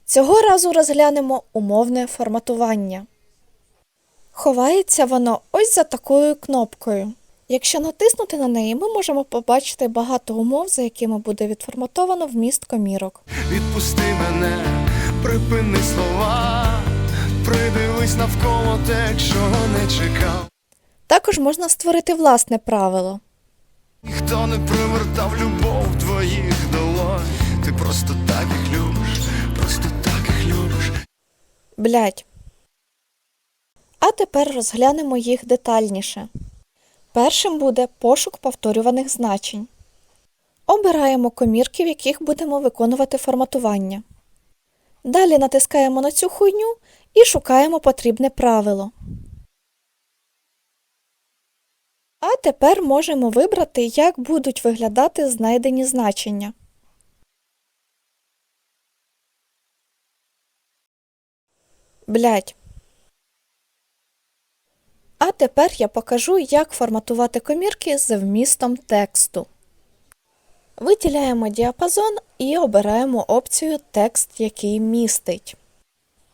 Цього разу розглянемо умовне форматування. Ховається воно ось за такою кнопкою. Якщо натиснути на неї, ми можемо побачити багато умов, за якими буде відформатовано вміст комірок. Відпусти мене, припини слова, придивись навколо те, чого не чекав. Також можна створити власне правило. Ніхто не привертав любов твоїх долонь. Ти просто так їх любиш, просто так їх любиш. Блядь. А тепер розглянемо їх детальніше. Першим буде пошук повторюваних значень. Обираємо комірки, в яких будемо виконувати форматування. Далі натискаємо на цю хуйню і шукаємо потрібне правило. А тепер можемо вибрати, як будуть виглядати знайдені значення. Блядь. А тепер я покажу, як форматувати комірки з вмістом тексту. Виділяємо діапазон і обираємо опцію «Текст, який містить».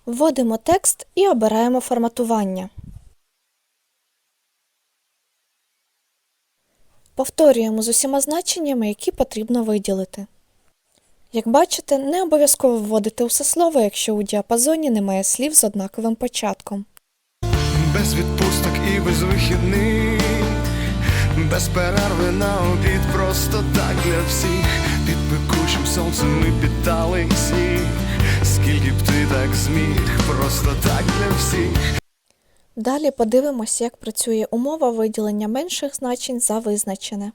Вводимо текст і обираємо форматування. Повторюємо з усіма значеннями, які потрібно виділити. Як бачите, не обов'язково вводити усе слово, якщо у діапазоні немає слів з однаковим початком. Без відпусток і без вихідних, без перерви на обід, просто так для всіх. Під пекучим сонцем ми піддали сніг. Скільки б ти так зміг, просто так для всіх. Далі подивимось, як працює умова виділення менших значень за визначене.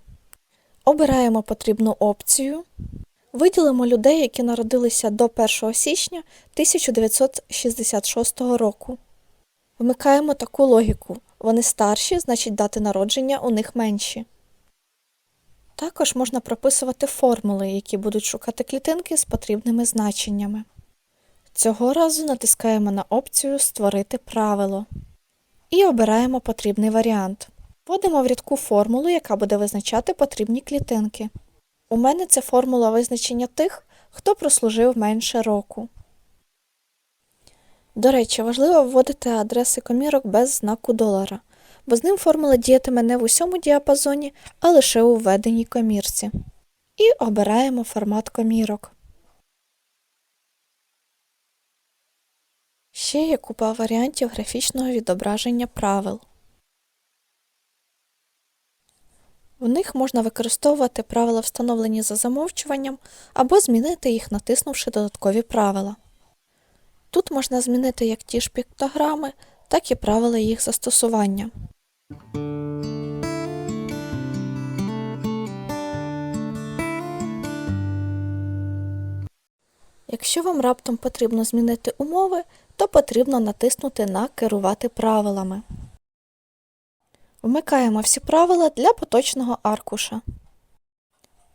Обираємо потрібну опцію. Виділимо людей, які народилися до 1 січня 1966 року. Вмикаємо таку логіку. Вони старші, значить дати народження у них менші. Також можна прописувати формули, які будуть шукати клітинки з потрібними значеннями. Цього разу натискаємо на опцію «Створити правило» і обираємо потрібний варіант. Вводимо в рядку формулу, яка буде визначати потрібні клітинки. У мене це формула визначення тих, хто прослужив менше року. До речі, важливо вводити адреси комірок без знаку долара, бо з ним формула діятиме не в усьому діапазоні, а лише у введеній комірці. І обираємо формат комірок. Ще є купа варіантів графічного відображення правил. В них можна використовувати правила, встановлені за замовчуванням, або змінити їх, натиснувши додаткові правила. Тут можна змінити як ті ж піктограми, так і правила їх застосування. Якщо вам раптом потрібно змінити умови, то потрібно натиснути на «Керувати правилами». Вмикаємо всі правила для поточного аркуша.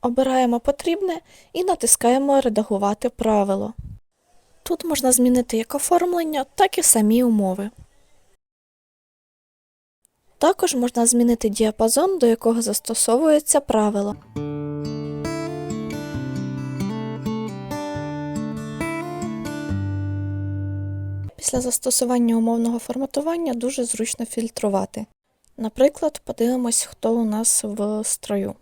Обираємо потрібне і натискаємо «Редагувати правило». Тут можна змінити як оформлення, так і самі умови. Також можна змінити діапазон, до якого застосовується правило. Після застосування умовного форматування дуже зручно фільтрувати. Наприклад, подивимось, хто у нас в строю.